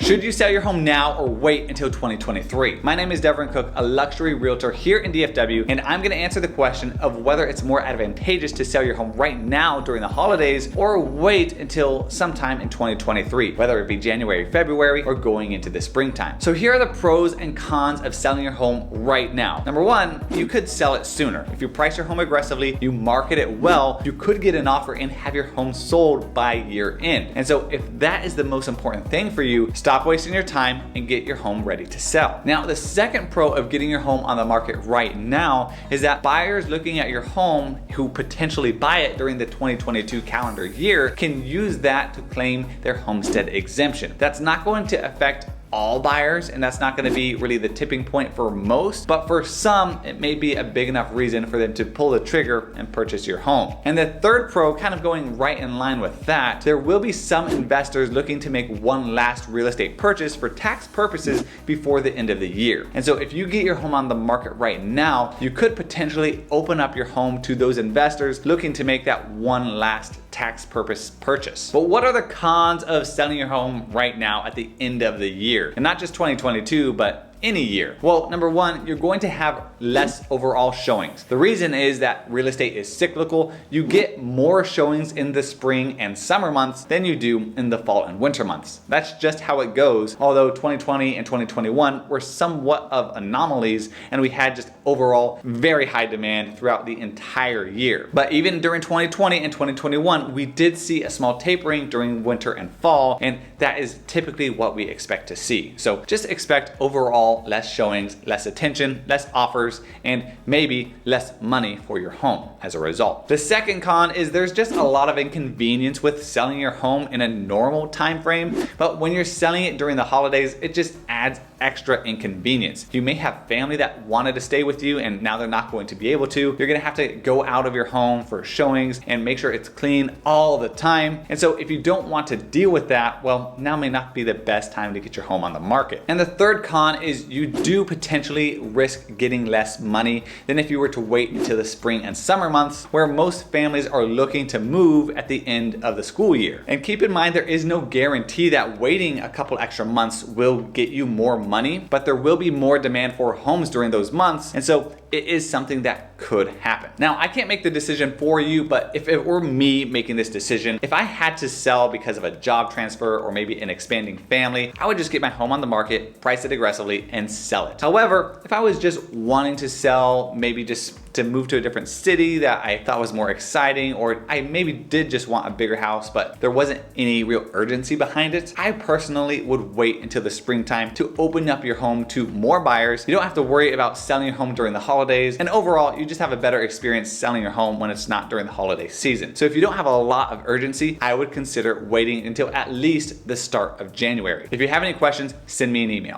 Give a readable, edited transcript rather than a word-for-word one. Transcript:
Should you sell your home now or wait until 2023? My name is Devin Cook, a luxury realtor here in DFW, and I'm gonna answer the question of whether it's more advantageous to sell your home right now during the holidays or wait until sometime in 2023, whether it be January, February, or going into the springtime. So here are the pros and cons of selling your home right now. Number one, you could sell it sooner. If you price your home aggressively, you market it well, you could get an offer and have your home sold by year end. And so if that is the most important thing for you, stop wasting your time and get your home ready to sell. Now, the second pro of getting your home on the market right now is that buyers looking at your home who potentially buy it during the 2022 calendar year can use that to claim their homestead exemption. That's not going to affect all buyers, and that's not going to be really the tipping point for most, but for some it may be a big enough reason for them to pull the trigger and purchase your home. And the third pro, kind of going right in line with that, there will be some investors looking to make one last real estate purchase for tax purposes before the end of the year. And so if you get your home on the market right now, you could potentially open up your home to those investors looking to make that one last tax purpose purchase. But what are the cons of selling your home right now at the end of the year? And not just 2022, but any year? Well, number one, you're going to have less overall showings. The reason is that real estate is cyclical. You get more showings in the spring and summer months than you do in the fall and winter months. That's just how it goes. Although 2020 and 2021 were somewhat of anomalies, and we had just overall very high demand throughout the entire year. But even during 2020 and 2021, we did see a small tapering during winter and fall, and that is typically what we expect to see. So just expect overall less showings, less attention, less offers, and maybe less money for your home as a result. The second con is there's just a lot of inconvenience with selling your home in a normal time frame, but when you're selling it during the holidays, it just adds extra inconvenience. You may have family that wanted to stay with you and now they're not going to be able to. You're gonna have to go out of your home for showings and make sure it's clean all the time. And so if you don't want to deal with that, well, now may not be the best time to get your home on the market. And the third con is you do potentially risk getting less money than if you were to wait until the spring and summer months, where most families are looking to move at the end of the school year. And keep in mind, there is no guarantee that waiting a couple extra months will get you more money, but there will be more demand for homes during those months, and so it is something that could happen. Now, I can't make the decision for you, but if it were me making this decision, if I had to sell because of a job transfer or maybe an expanding family, I would just get my home on the market, price it aggressively, and sell it. However, if I was just wanting to sell, maybe just to move to a different city that I thought was more exciting, or I maybe did just want a bigger house, but there wasn't any real urgency behind it, I personally would wait until the springtime to open up your home to more buyers. You don't have to worry about selling your home during the holidays, and overall, you just have a better experience selling your home when it's not during the holiday season. So if you don't have a lot of urgency, I would consider waiting until at least the start of January. If you have any questions, send me an email.